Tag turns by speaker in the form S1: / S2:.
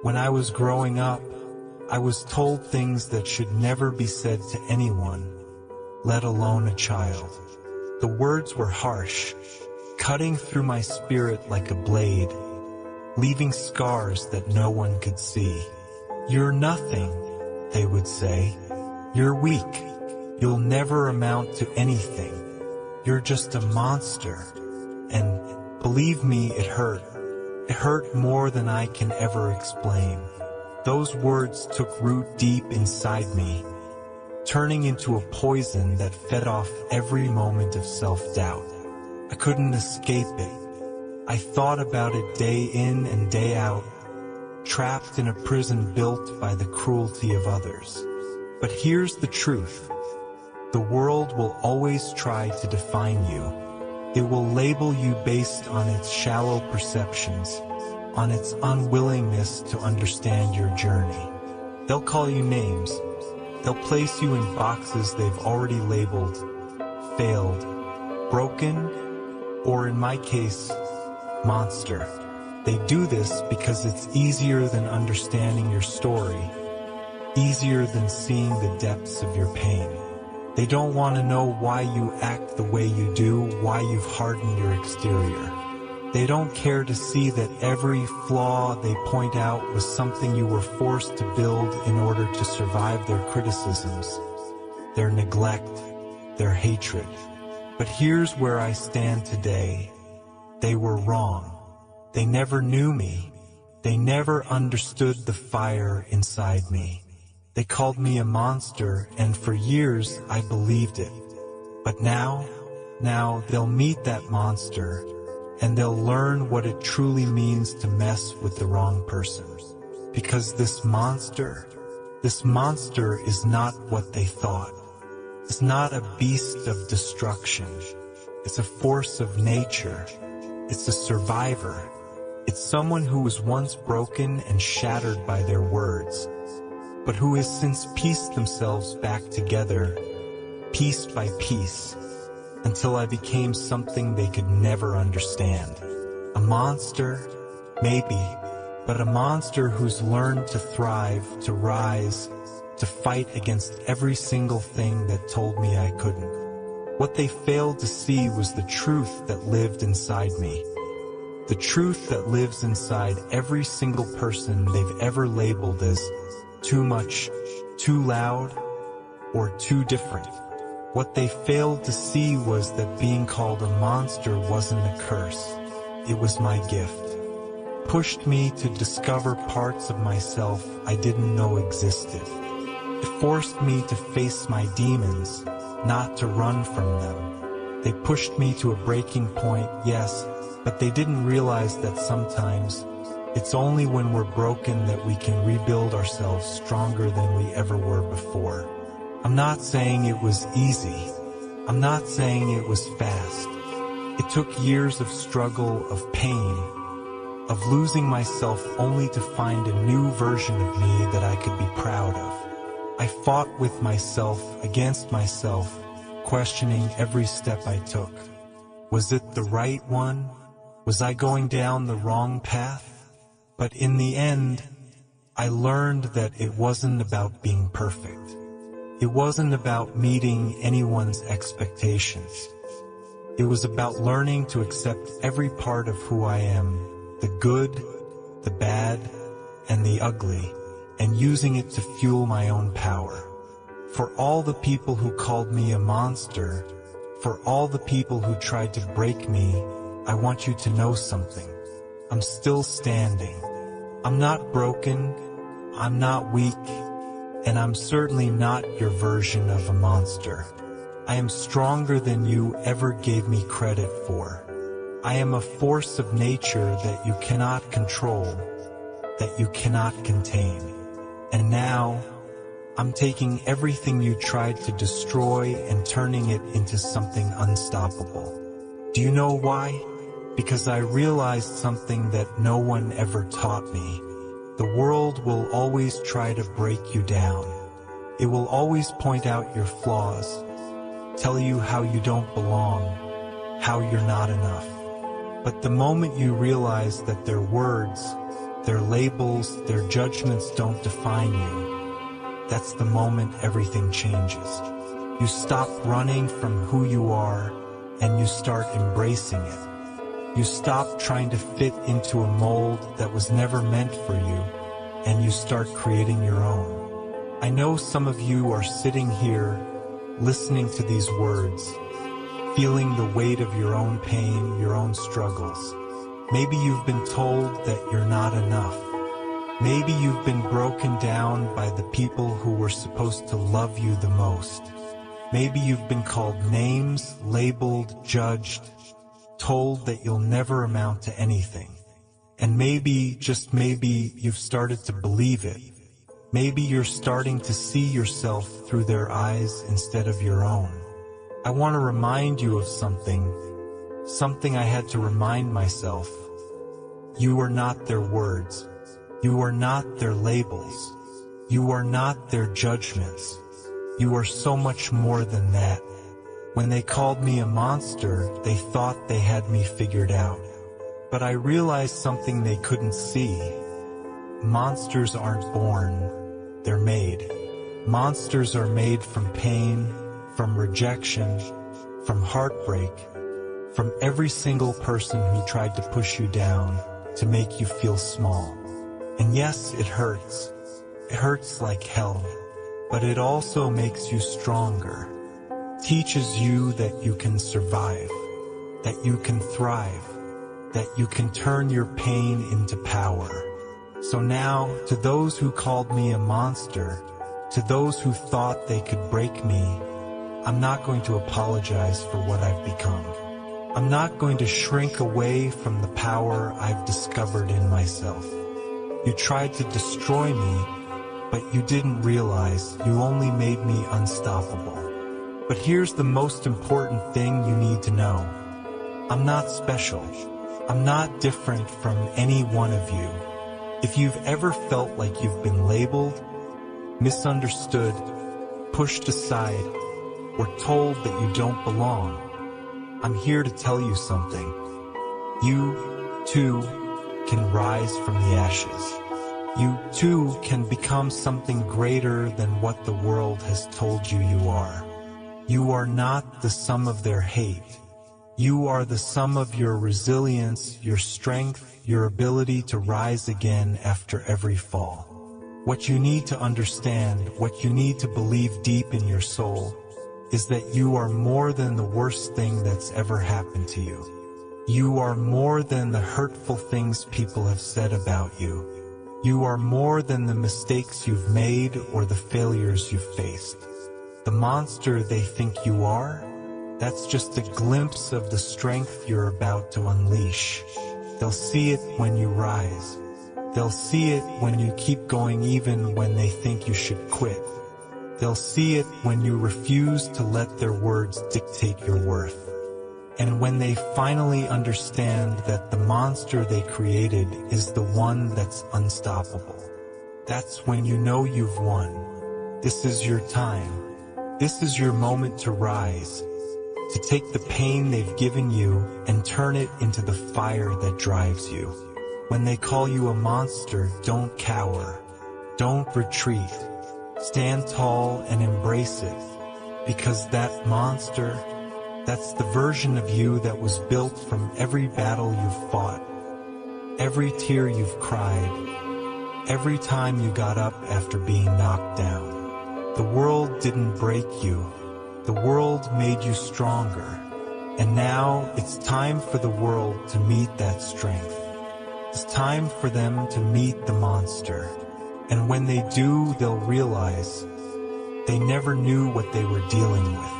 S1: When I was growing up, I was told things that should never be said to anyone, let alone a child. The words were harsh, cutting through my spirit like a blade, leaving scars that no one could see. "You're nothing," they would say. "You're weak. You'll never amount to anything. You're just a monster." And believe me, it hurt. It hurt more than I can ever explain. Those words took root deep inside me, turning into a poison that fed off every moment of self-doubt. I couldn't escape it. I thought about it day in and day out, trapped in a prison built by the cruelty of others. But here's the truth. The world will always try to define you. It will label you based on its shallow perceptions, on its unwillingness to understand your journey. They'll call you names. They'll place you in boxes they've already labeled, failed, broken, or in my case, monster. They do this because it's easier than understanding your story, easier than seeing the depths of your pain. They don't want to know why you act the way you do, why you've hardened your exterior. They don't care to see that every flaw they point out was something you were forced to build in order to survive their criticisms, their neglect, their hatred. But here's where I stand today. They were wrong. They never knew me. They never understood the fire inside me. They called me a monster, and for years I believed it. But now they'll meet that monster, and they'll learn what it truly means to mess with the wrong person. Because this monster is not what they thought. It's not a beast of destruction. It's a force of nature. It's a survivor. It's someone who was once broken and shattered by their words, but who has since pieced themselves back together, piece by piece, until I became something they could never understand. A monster, maybe, but a monster who's learned to thrive, to rise, to fight against every single thing that told me I couldn't. What they failed to see was the truth that lived inside me. The truth that lives inside every single person they've ever labeled as too much, too loud, or too different. What they failed to see was that being called a monster wasn't a curse. It was my gift. Pushed me to discover parts of myself I didn't know existed. It forced me to face my demons, not to run from them. They pushed me to a breaking point, yes, but they didn't realize that sometimes it's only when we're broken that we can rebuild ourselves stronger than we ever were before. I'm not saying it was easy. I'm not saying it was fast. It took years of struggle, of pain, of losing myself only to find a new version of me that I could be proud of. I fought with myself, against myself, questioning every step I took. Was it the right one? Was I going down the wrong path? But in the end, I learned that it wasn't about being perfect. It wasn't about meeting anyone's expectations. It was about learning to accept every part of who I am, the good, the bad, and the ugly, and using it to fuel my own power. For all the people who called me a monster, for all the people who tried to break me, I want you to know something. I'm still standing. I'm not broken, I'm not weak, and I'm certainly not your version of a monster. I am stronger than you ever gave me credit for. I am a force of nature that you cannot control, that you cannot contain. And now, I'm taking everything you tried to destroy and turning it into something unstoppable. Do you know why? Because I realized something that no one ever taught me. The world will always try to break you down. It will always point out your flaws, tell you how you don't belong, how you're not enough. But the moment you realize that their words, their labels, their judgments don't define you. That's the moment everything changes. You stop running from who you are, and you start embracing it. You stop trying to fit into a mold that was never meant for you, and you start creating your own. I know some of you are sitting here, listening to these words, feeling the weight of your own pain, your own struggles. Maybe you've been told that you're not enough. Maybe you've been broken down by the people who were supposed to love you the most. Maybe you've been called names, labeled, judged, told that you'll never amount to anything. And maybe, just maybe, you've started to believe it. Maybe you're starting to see yourself through their eyes instead of your own. I want to remind you of something I had to remind myself. You are not their words. You are not their labels. You are not their judgments. You are so much more than that. When they called me a monster, they thought they had me figured out. But I realized something they couldn't see. Monsters aren't born, they're made. Monsters are made from pain, from rejection, from heartbreak, from every single person who tried to push you down, to make you feel small. And yes, it hurts. It hurts like hell. But it also makes you stronger, teaches you that you can survive, that you can thrive, that you can turn your pain into power. So now, to those who called me a monster, to those who thought they could break me, I'm not going to apologize for what I've become. I'm not going to shrink away from the power I've discovered in myself. You tried to destroy me, but you didn't realize you only made me unstoppable. But here's the most important thing you need to know. I'm not special. I'm not different from any one of you. If you've ever felt like you've been labeled, misunderstood, pushed aside, or told that you don't belong, I'm here to tell you something. You, too, can rise from the ashes. You, too, can become something greater than what the world has told you you are. You are not the sum of their hate. You are the sum of your resilience, your strength, your ability to rise again after every fall. What you need to understand, what you need to believe deep in your soul, is that you are more than the worst thing that's ever happened to you. You are more than the hurtful things people have said about you. You are more than the mistakes you've made or the failures you've faced. The monster they think you are, that's just a glimpse of the strength you're about to unleash. They'll see it when you rise. They'll see it when you keep going even when they think you should quit. They'll see it when you refuse to let their words dictate your worth. And when they finally understand that the monster they created is the one that's unstoppable, that's when you know you've won. This is your time. This is your moment to rise, to take the pain they've given you and turn it into the fire that drives you. When they call you a monster, don't cower. Don't retreat. Stand tall and embrace it, because that monster, that's the version of you that was built from every battle you've fought, every tear you've cried, every time you got up after being knocked down. The world didn't break you. The world made you stronger. And now it's time for the world to meet that strength. It's time for them to meet the monster. And when they do, they'll realize they never knew what they were dealing with.